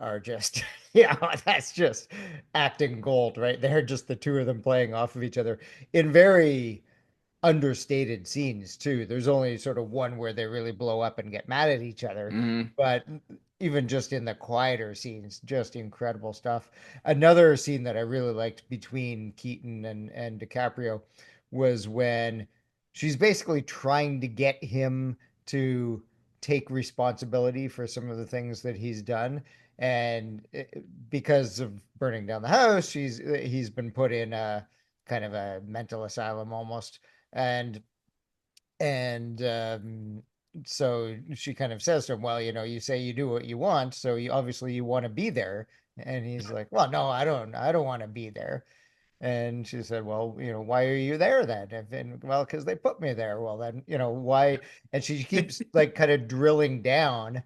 are just, yeah, that's just acting gold right there. Just the two of them playing off of each other in very understated scenes too. There's only sort of one where they really blow up and get mad at each other, Hmm. but even just in the quieter scenes, just incredible stuff. Another scene that I really liked between Keaton and DiCaprio was when she's basically trying to get him to take responsibility for some of the things that he's done. And because of burning down the house, he's been put in a kind of a mental asylum almost, and and so she kind of says to him, well, you say you do what you want, so you obviously you want to be there. And he's like, well, no, I don't want to be there. And she said, well, why are you there then? And well, because they put me there. Well, then, why? And she keeps like kind of drilling down.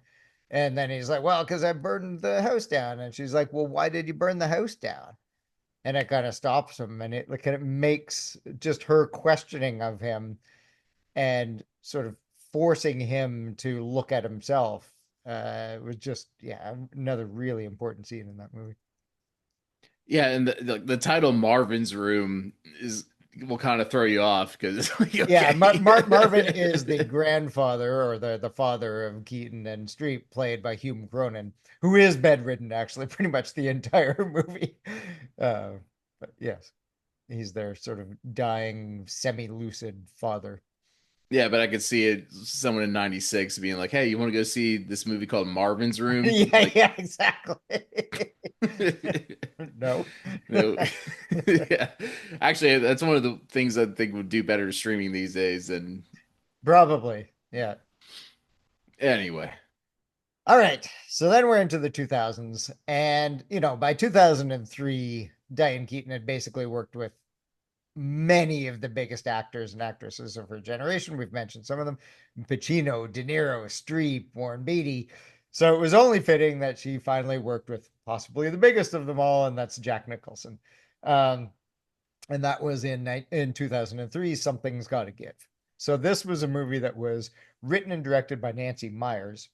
And then he's like, well, because I burned the house down. And she's like, well, why did you burn the house down? And it kind of stops him, and it like kind of makes just her questioning of him and sort of forcing him to look at himself. Was just, yeah, another really important scene in that movie. Yeah, and the title Marvin's Room is will kind of throw you off because it's like Yeah, Marvin is the okay. grandfather or the father of Keaton and Streep, played by Hugh Cronin, who is bedridden actually pretty much the entire movie. Uh, but yes, he's their sort of dying, semi-lucid father. Yeah, but I could see it someone in 96 being like, "Hey, you want to go see this movie called Marvin's Room?" Yeah, Like yeah, exactly. No. no. Yeah. Actually, that's one of the things I think would do better streaming these days than Probably. Yeah. anyway. All right. So then we're into the 2000s. And, by 2003, Diane Keaton had basically worked with many of the biggest actors and actresses of her generation. We've mentioned some of them: Pacino, De Niro, Streep, Warren Beatty. So it was only fitting that she finally worked with possibly the biggest of them all, and that's Jack Nicholson. Um, and that was in 2003, Something's Gotta Give. So this was a movie that was written and directed by Nancy Myers,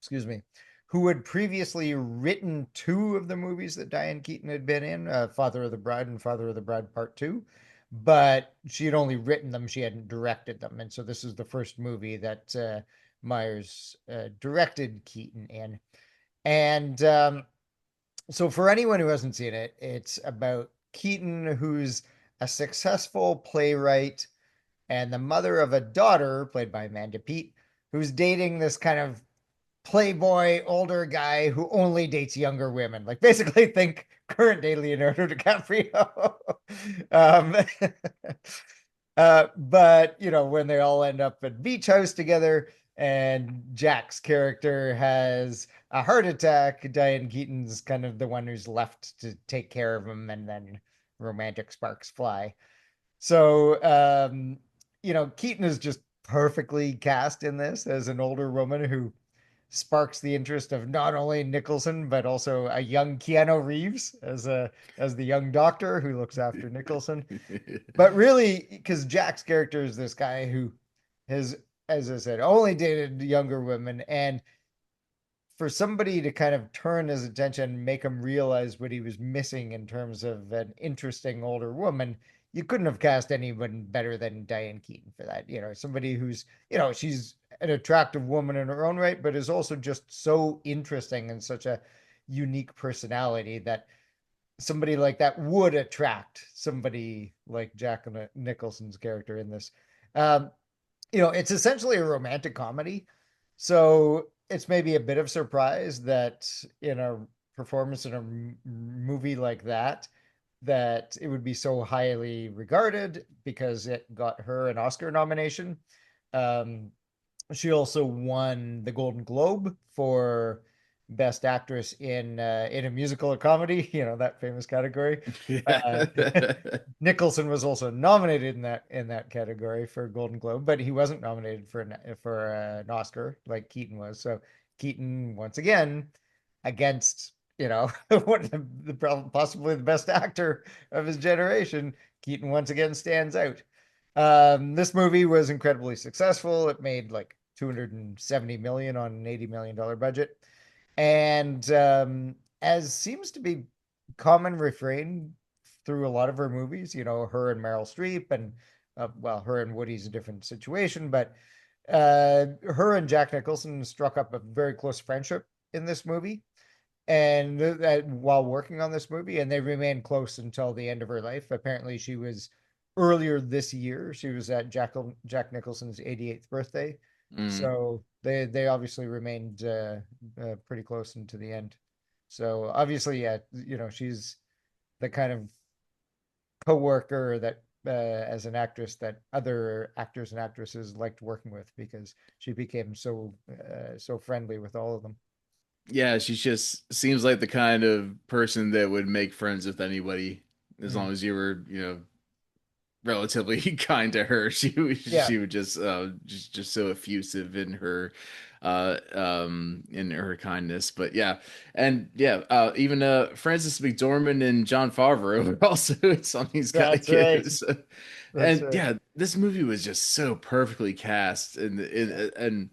excuse me, who had previously written two of the movies that Diane Keaton had been in, Father of the Bride and Father of the Bride Part Two, but she had only written them; she hadn't directed them, and so this is the first movie that Myers directed Keaton in. And so, for anyone who hasn't seen it, it's about Keaton, who's a successful playwright and the mother of a daughter, played by Amanda Peet, who's dating this kind of playboy older guy who only dates younger women. Like basically think current day Leonardo DiCaprio. um, but when they all end up at beach house together and Jack's character has a heart attack, Diane Keaton's kind of the one who's left to take care of him, and then romantic sparks fly. So, Keaton is just perfectly cast in this as an older woman who sparks the interest of not only Nicholson but also a young Keanu Reeves as the young doctor who looks after Nicholson. But really, because Jack's character is this guy who has, as I said, only dated younger women, and for somebody to kind of turn his attention, make him realize what he was missing in terms of an interesting older woman, you couldn't have cast anyone better than Diane Keaton for that. Somebody who's, she's an attractive woman in her own right, but is also just so interesting and such a unique personality that somebody like that would attract somebody like Jack Nicholson's character in this. Um, it's essentially a romantic comedy. So it's maybe a bit of surprise that in a performance in a movie like that, that it would be so highly regarded because it got her an Oscar nomination. Um, she also won the Golden Globe for Best Actress in a musical or comedy, that famous category. Yeah. Uh, Nicholson was also nominated in that category for Golden Globe, but he wasn't nominated for an Oscar like Keaton was. So Keaton once again against one of possibly the best actor of his generation. Keaton once again stands out. This movie was incredibly successful. It made like 270 million on an $80 million budget. And as seems to be common refrain through a lot of her movies, her and Meryl Streep, and well, her and Woody's a different situation, but her and Jack Nicholson struck up a very close friendship in this movie and that while working on this movie, and they remained close until the end of her life. Apparently, she was earlier this year. She was at Jack Nicholson's 88th birthday, Mm. so they obviously remained pretty close into the end. So obviously, yeah, she's the kind of co-worker that as an actress that other actors and actresses liked working with because she became so friendly with all of them. Yeah, she just seems like the kind of person that would make friends with anybody as long Mhm. as you were, relatively kind to her. Yeah, She would just so effusive in her kindness. But yeah, and yeah, even Francis McDormand and John Favreau were also in Something's Gotta that's Give. right. So, That's and right. yeah, this movie was just so perfectly cast, and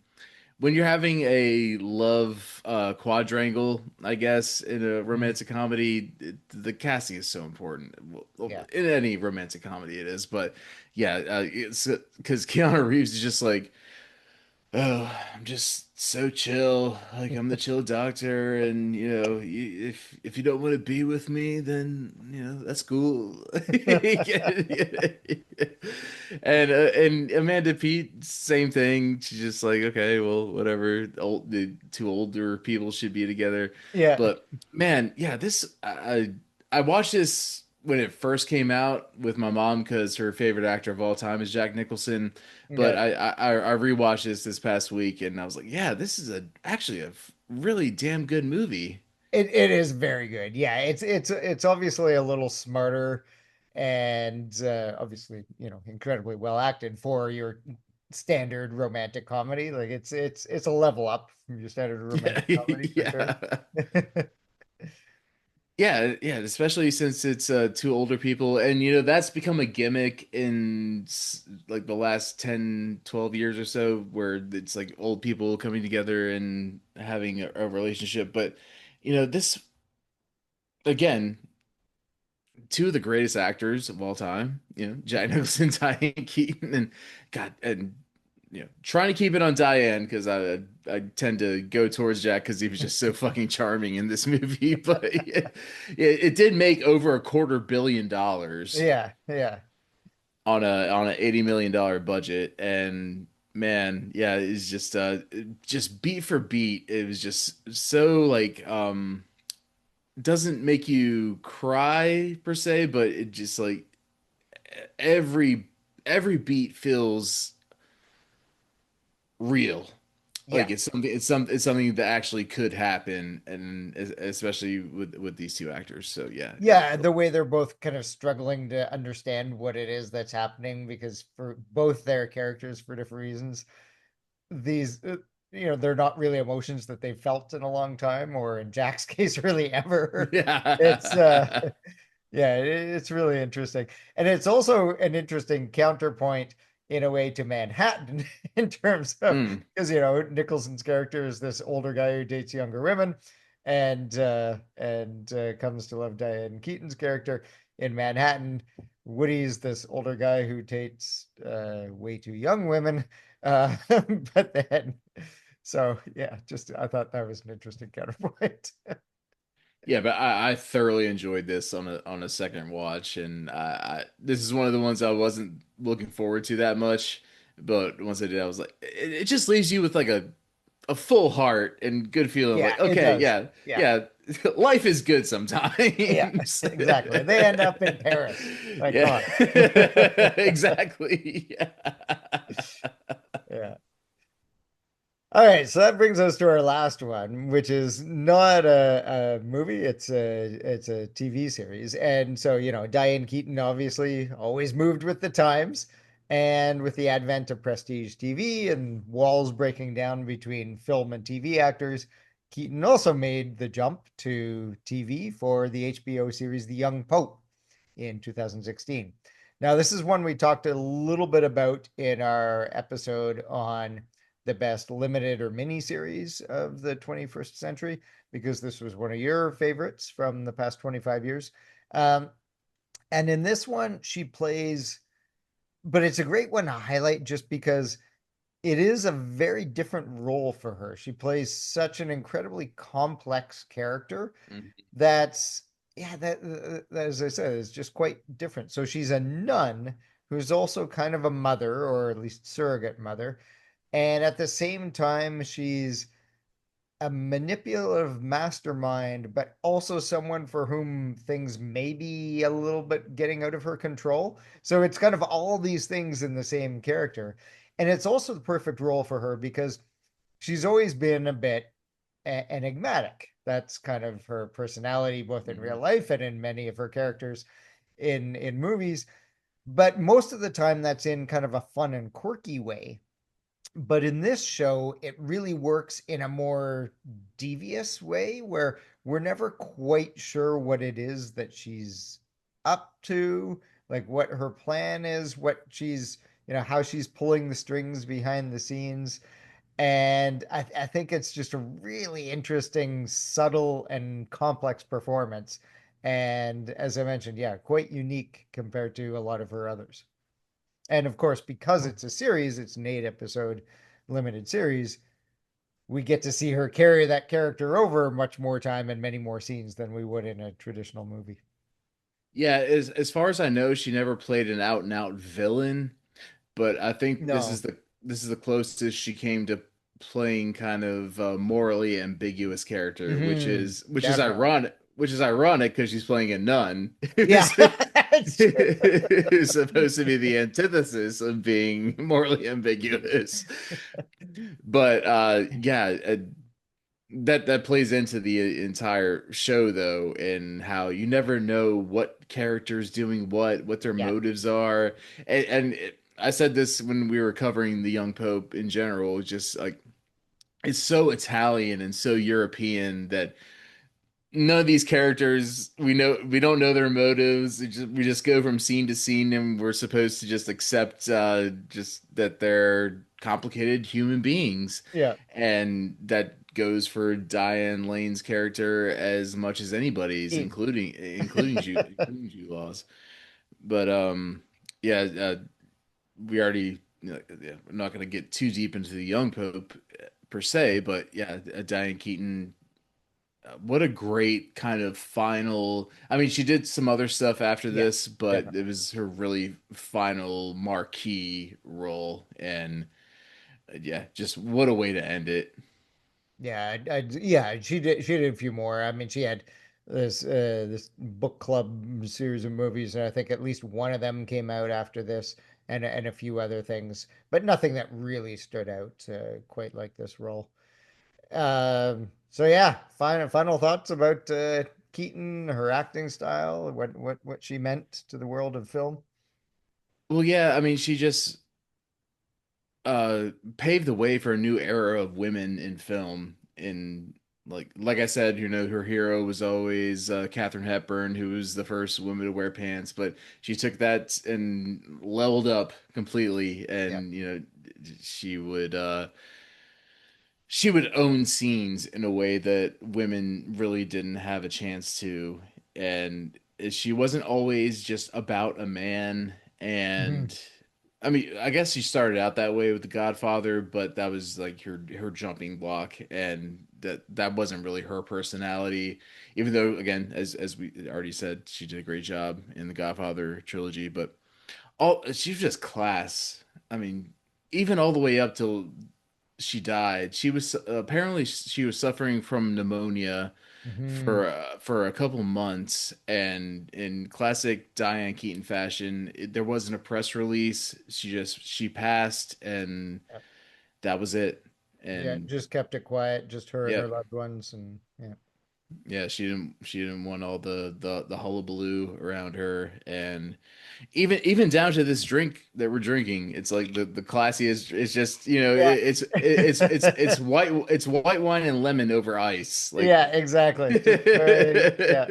when you're having a love quadrangle, I guess, in a Mhm. romantic comedy, the casting is so important. Well, Yeah. in any romantic comedy, it is. But yeah, it's because Keanu Reeves is just like, oh, I'm just so chill. Like I'm the chill doctor, and if you don't want to be with me, then that's cool. And Amanda Peet, same thing. She's just like, okay, well, whatever. The two older people should be together. Yeah. But man, yeah, I watched this when it first came out with my mom because her favorite actor of all time is Jack Nicholson. But Okay. I rewatched this past week and I was like, yeah, this is actually a really damn good movie. It is very good. Yeah, it's obviously a little smarter and obviously, incredibly well acted for your standard romantic comedy. Like it's a level up from your standard Yeah, romantic comedy for sure. yeah. Yeah, especially since it's two older people and that's become a gimmick in like the last 10, 12 years or so where it's like old people coming together and having a relationship. But this again, two of the greatest actors of all time, Jack Nicholson, Diane Keaton, and God, and trying to keep it on Diane because I tend to go towards Jack because he was just so fucking charming in this movie. But it did make over $250 million Yeah, yeah. on a $80 million budget, and man, yeah, it's just beat for beat. It was just so like doesn't make you cry per se, but it just like every every beat feels real. Like Yeah. it's something that actually could happen, and especially with these two actors. So yeah, Yeah, the way they're both kind of struggling to understand what it is that's happening because for both their characters for different reasons, these they're not really emotions that they've felt in a long time, or in Jack's case really ever. It's yeah, yeah, it's really interesting, and it's also an interesting counterpoint in a way to Manhattan in terms of mm, because Nicholson's character is this older guy who dates younger women and comes to love Diane Keaton's character in Manhattan. Woody's this older guy who dates way too young women. But then, so yeah, just I thought that was an interesting counterpoint. yeah. But I thoroughly enjoyed this on a second watch, and this is one of the ones I wasn't looking forward to that much. But once I did, I was like, it just leaves you with like a full heart and good feeling of Yeah, like, it okay, does. yeah, Yeah. yeah, life is good Yeah, sometimes. exactly. They end up in Paris. Like, come Yeah, on. exactly. Yeah. Yeah. All right, so that brings us to our last one, which is not a movie, it's a TV series. And so, Diane Keaton obviously always moved with the times. And with the advent of prestige TV and walls breaking down between film and TV actors, Keaton also made the jump to TV for the HBO series The Young Pope in 2016. Now, this is one we talked a little bit about in our episode on the best limited or mini series of the 21st century, because this was one of your favorites from the past 25 years. Um, and in this one, she plays, but it's a great one to highlight just because it is a very different role for her. She plays such an incredibly complex character Mhm. that's, yeah, that as I said, is just quite different. So she's a nun who's also kind of a mother, or at least surrogate mother, and at the same time, she's a manipulative mastermind, but also someone for whom things may be a little bit getting out of her control. So it's kind of all these things in the same character. And it's also the perfect role for her because she's always been a bit enigmatic. That's kind of her personality, both in real Mhm. life and in many of her characters in movies. But most of the time, that's in kind of a fun and quirky way. But in this show, it really works in a more devious way where we're never quite sure what it is that she's up to, like what her plan is, what she's, how she's pulling the strings behind the scenes. And I think it's just a really interesting, subtle, and complex performance. And as I mentioned, yeah, quite unique compared to a lot of her others. And of course, because it's a series, it's an 8 episode limited series, we get to see her carry that character over much more time and many more scenes than we would in a traditional movie. Yeah, as far as I know, she never played an out and out villain, but I think No. this is the closest she came to playing kind of a morally ambiguous character, Definitely. which is ironic because she's playing a nun Yeah, that's true. who's supposed to be the antithesis of being morally ambiguous. But yeah, that plays into the entire show though, and how you never know what character's doing what their Yeah. motives are. I said this when we were covering the young pope in general, just like it's so Italian and so European that none of these characters we don't know their motives. We just go from scene to scene, and we're supposed to just accept just that they're complicated human beings. Yeah. And that goes for Diane Lane's character as much as anybody's, It- including Jude Law's. But yeah, we already, yeah, I'm not going to get too deep into the young pope per se, but yeah, Diane Keaton, what a great kind of final. I mean, she did some other stuff after yeah, this, but definitely. it was her really final marquee role. And yeah, just what a way to end it. Yeah, yeah, she did a few more. I mean, she had this book club series of movies, and I think at least one of them came out after this, and a few other things, but nothing that really stood out quite like this role. So yeah, final thoughts about Keaton, her acting style, what she meant to the world of film. Well, yeah, I mean, she just uh paved the way for a new era of women in film. And like I said, her hero was always Katharine Hepburn, who was the first woman to wear pants, but she took that and leveled up completely. Yeah. And she would she would own scenes in a way that women really didn't have a chance to. And she wasn't always just about a man. Hmm. And I mean, I guess she started out that way with The Godfather, but that was like her jumping block, and that wasn't really her personality. Even though, again, as we already said, she did a great job in The Godfather trilogy. But all she was just class. I mean, even all the way up till she died. She was apparently she was suffering from pneumonia Hmm. for a couple months, and in classic Diane Keaton fashion, there wasn't a press release. She passed, and Yep. that was it. Yeah, And just kept it quiet, just her and her yep, loved ones, and yeah. yeah, she didn't want all the hullabaloo around her, and even down to this drink that we're drinking, it's like the classiest. It's just Yeah. it's white wine and lemon over ice. Like Yeah, exactly. Just very, yeah.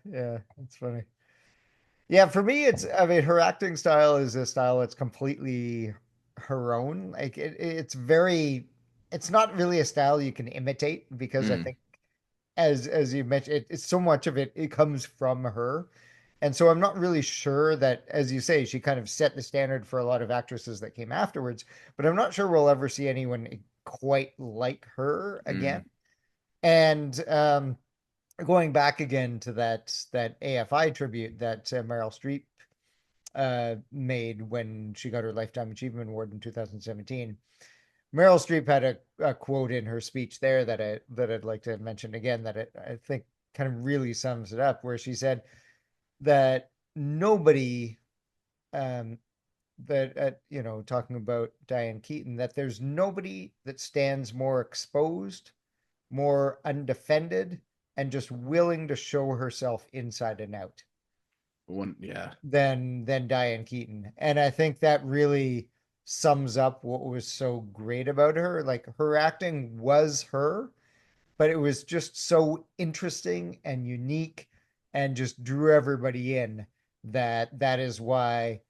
Yeah, it's funny. Yeah, for me, I mean, her acting style is a style that's completely her own. Like it's very, it's not really a style you can imitate because I mm, think as you mentioned, it's so much of it, it comes from her. And so I'm not really sure that, as you say, she kind of set the standard for a lot of actresses that came afterwards, but I'm not sure we'll ever see anyone quite like her again. mm. And going back again to that AFI tribute that Meryl Streep made when she got her Lifetime Achievement Award in 2017. Meryl Streep had a quote in her speech there that I'd like to mention again that I think kind of really sums it up, where she said that nobody um, that talking about Diane Keaton, that there's nobody that stands more exposed, more undefended, and just willing to show herself inside and out One, yeah, than Diane Keaton. And I think that really sums up what was so great about her. Like her acting was her, but it was just so interesting and unique and just drew everybody in, that is why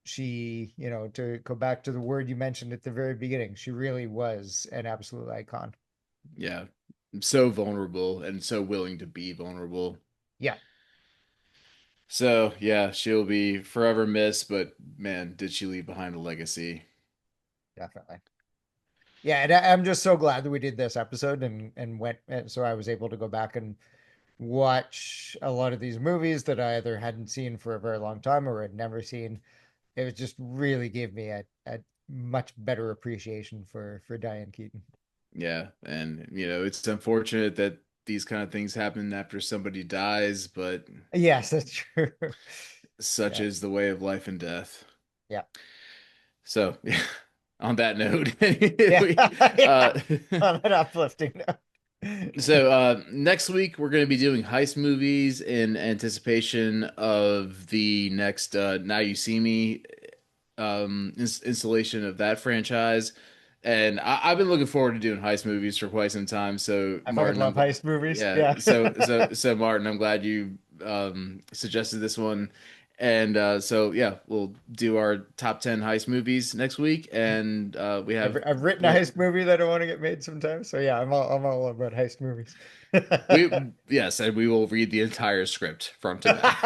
she, to go back to the word you mentioned at the very beginning, she really was an absolute icon. yeah, so vulnerable and so willing to be vulnerable. Yeah, So yeah, she'll be forever missed, but man, did she leave behind a legacy? definitely. Yeah, and I'm just so glad that we did this episode and went, and so I was able to go back and watch a lot of these movies that I either hadn't seen for a very long time or had never seen. It was just really gave me a much better appreciation for Diane Keaton. Yeah, and it's unfortunate that these kind of things happen after somebody dies, but Yes, that's true. such Yeah, is the way of life and death. yeah, So, yeah, on that note, yeah, yeah. uh, On an uplifting note. so next week we're going to be doing heist movies in anticipation of the next Now You See Me installation of that franchise. And I've been looking forward to doing heist movies for quite some time. So I fucking Martin, I'm love glad. heist movies. Yeah. Yeah. So Martin, I'm glad you suggested this one. And so yeah, we'll do our top 10 heist movies next week. And I've written a we heist movie that I want to get made sometime. So yeah, I'm all about heist movies. yes, and we will read the entire script front to back.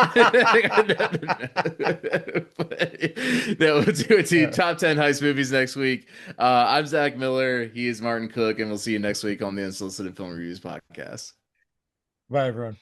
No, we'll do top 10 heist movies next week. I'm Zach Miller. He is Martin Cooke, and we'll see you next week on the Unsolicited Film Reviews podcast. Bye, everyone.